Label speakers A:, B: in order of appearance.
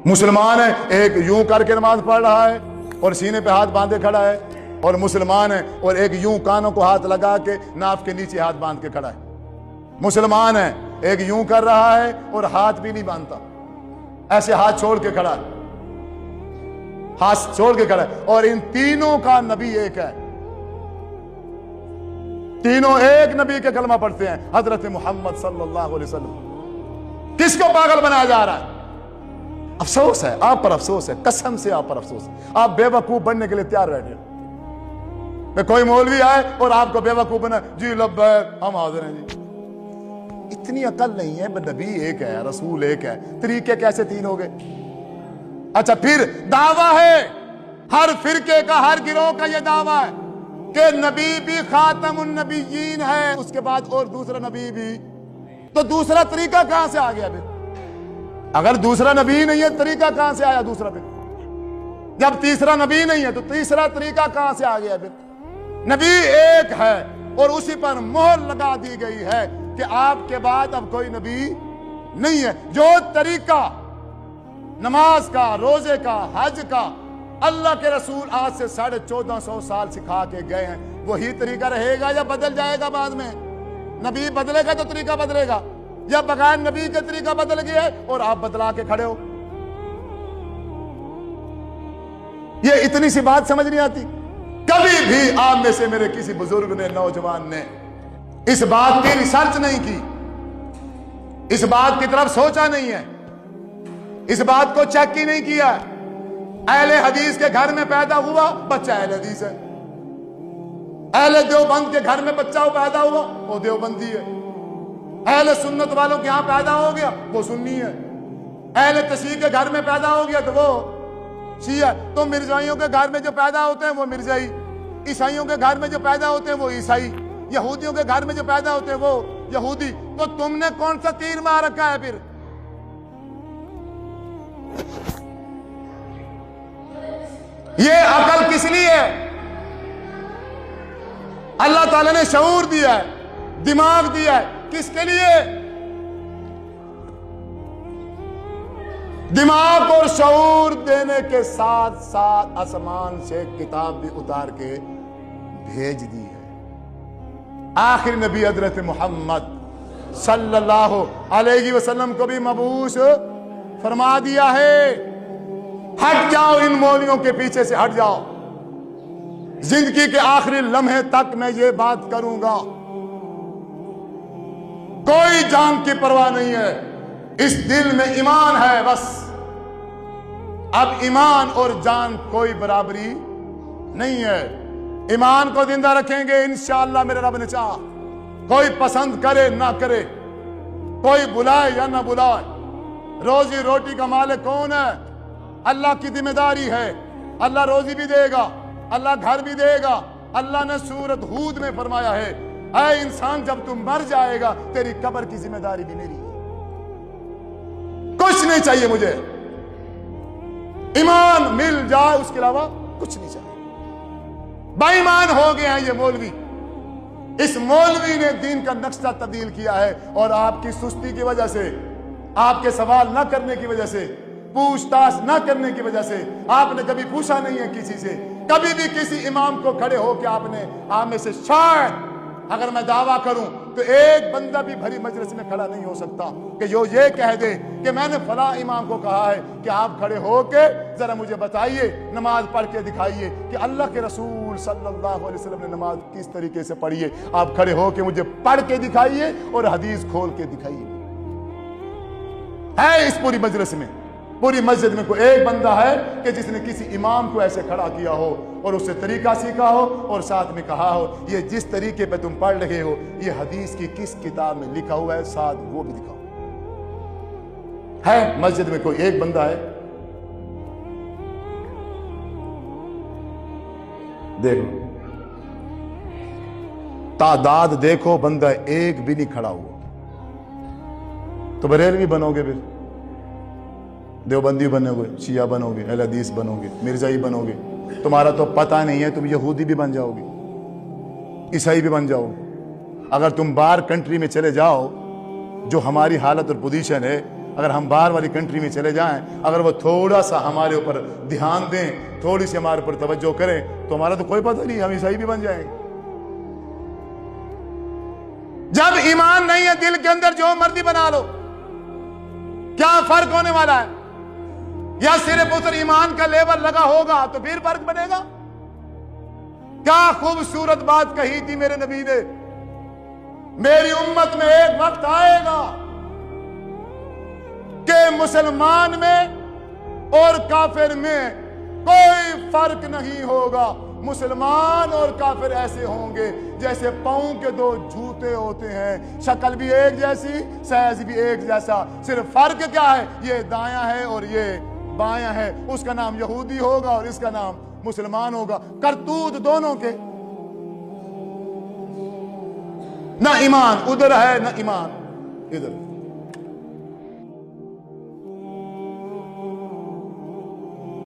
A: मुसलमान है एक यूं करके नमाज पढ़ रहा है और सीने पे हाथ बांधे खड़ा है, और मुसलमान है और एक यूं कानों को हाथ लगा के नाफ के नीचे हाथ बांध के खड़ा है। मुसलमान है एक यूं कर रहा है और हाथ भी नहीं बांधता, ऐसे हाथ छोड़ के खड़ा है, हाथ छोड़ के खड़ा है। और इन तीनों का नबी एक है, तीनों एक नबी के कलमा पढ़ते हैं, हजरत मोहम्मद सल्लल्लाहु अलैहि वसल्लम। किसको पागल बनाया जा रहा है? अफसोस है आप पर, अफसोस है, कसम से आप पर अफसोस है। आप बेवकूफ बनने के लिए तैयार बैठे। कोई मौलवी आए और आपको बेवकूफ बना, जी लब्बैक हम हाजिर हैं जी। इतनी अकल नहीं है, नबी एक है, रसूल एक है, तरीके कैसे तीन हो गए? अच्छा, फिर दावा है हर फिरके का, हर गिरोह का यह दावा है कि नबी भी खातमुन नबीयीन है, उसके बाद और दूसरा नबी भी। तो दूसरा तरीका कहां से आ गया? फिर अगर दूसरा नबी नहीं है, तरीका कहां से आया दूसरा? फिर जब तीसरा नबी नहीं है तो तीसरा तरीका कहां से आ गया? फिर नबी एक है और उसी पर मोहर लगा दी गई है कि आपके बाद अब कोई नबी नहीं है। जो तरीका नमाज का, रोजे का, हज का अल्लाह के रसूल आज से 1450 साल सिखा के गए हैं, वही तरीका रहेगा या बदल जाएगा? बाद में नबी बदलेगा तो तरीका बदलेगा, या बगैर नबी के तरीका बदल गया है और आप बदला के खड़े हो? ये इतनी सी बात समझ नहीं आती। कभी भी आप में से मेरे किसी बुजुर्ग ने, नौजवान ने इस बात की रिसर्च नहीं की, इस बात की तरफ सोचा नहीं है, इस बात को चेक ही नहीं किया। अहले हदीस के घर में पैदा हुआ, बच्चा अहले हदीस है। अहले देवबंद के घर में बच्चा पैदा हुआ, वो देवबंदी है। अहले सुन्नत वालों के यहां पैदा हो गया, वो सुन्नी है। अहले तशरीह के घर में पैदा हो गया तो वो शिया। तो मिर्जाइयों के घर में जो पैदा होते हैं वो मिर्जाई, ईसाइयों के घर में जो पैदा होते हैं वो ईसाई, यहूदियों के घर में जो पैदा होते हैं वो यहूदी। तो तुमने कौन सा तीर मार रखा है? फिर ये अकल किस लिए है? अल्लाह ताला ने शऊर दिया है, दिमाग दिया है, किसके लिए? दिमाग और शऊर देने के साथ साथ आसमान से किताब भी उतार के भेज दी है। आखिर नबी हजरत मोहम्मद सल्लल्लाहु अलैहि वसल्लम को भी मबूस फरमा दिया है। हट जाओ, इन मौलियों के पीछे से हट जाओ। जिंदगी के आखिरी लम्हे तक मैं ये बात करूंगा, कोई जान की परवाह नहीं है, इस दिल में ईमान है बस। अब ईमान और जान कोई बराबरी नहीं है। ईमान को जिंदा रखेंगे इंशाअल्लाह मेरे रब ने चाहा। कोई पसंद करे ना करे, कोई बुलाए या ना बुलाए, रोजी रोटी का मालिक कौन है? अल्लाह की जिम्मेदारी है। अल्लाह रोजी भी देगा, अल्लाह घर भी देगा। अल्लाह ने सूरत हूद में फरमाया है, ऐ इंसान जब तुम मर जाएगा तेरी कब्र की जिम्मेदारी भी मेरी है। कुछ नहीं चाहिए मुझे, ईमान मिल जाए उसके अलावा कुछ नहीं चाहिए। बेईमान हो गए हैं ये मौलवी। इस मौलवी ने दीन का नक्शा तब्दील किया है, और आपकी सुस्ती की वजह से, आपके सवाल न करने की वजह से, पूछताछ न करने की वजह से, आपने कभी पूछा नहीं है किसी से, कभी भी किसी इमाम को खड़े होकर आपने, आप में से शायद अगर मैं दावा करूं तो एक बंदा भी भरी मजलिस में खड़ा नहीं हो सकता कि जो ये कह दे कि मैंने फला इमाम को कहा है कि आप खड़े होके जरा मुझे बताइए, नमाज पढ़ के दिखाइए कि अल्लाह के रसूल सल्लल्लाहु अलैहि वसल्लम ने नमाज किस तरीके से पढ़ी है। आप खड़े होके मुझे पढ़ के दिखाइए और हदीस खोल के दिखाइए। है इस पूरी मजलिस में, पूरी मस्जिद में कोई एक बंदा है कि जिसने किसी इमाम को ऐसे खड़ा किया हो और उससे तरीका सीखा हो और साथ में कहा हो ये जिस तरीके पे तुम पढ़ रहे हो ये हदीस की किस किताब में लिखा हुआ है, साथ वो भी दिखाओ। है मस्जिद में कोई एक बंदा है? देखो तादाद देखो, बंदा एक भी नहीं खड़ा हुआ। तो बरेलवी बनोगे, फिर देवबंदी बनोगे, शिया बनोगे, अहले हदीस बनोगे, मिर्जाई बनोगे, तुम्हारा तो पता नहीं है, तुम यहूदी भी बन जाओगे, ईसाई भी बन जाओगे। अगर तुम बाहर कंट्री में चले जाओ, जो हमारी हालत और पोजीशन है, अगर हम बाहर वाली कंट्री में चले जाएं, अगर वो थोड़ा सा हमारे ऊपर ध्यान दें, थोड़ी सी हमारे ऊपर तवज्जो करें, तो हमारा तो कोई पता नहीं, हम ईसाई भी बन जाएंगे। जब ईमान नहीं है दिल के अंदर, जो मर्जी बना लो, क्या फर्क होने वाला है? या सिर्फ उस ईमान का लेवल लगा होगा तो फिर फर्क बनेगा। क्या खूबसूरत बात कही थी मेरे नबी ने, मेरी उम्मत में एक वक्त आएगा कि मुसलमान में और काफिर में कोई फर्क नहीं होगा। मुसलमान और काफिर ऐसे होंगे जैसे पांव के दो जूते होते हैं, शक्ल भी एक जैसी, साइज भी एक जैसा, सिर्फ फर्क क्या है, ये दायां है और ये बायां है। उसका नाम यहूदी होगा और इसका नाम मुसलमान होगा। करतूत दोनों के, ना ईमान उधर है ना ईमान इधर।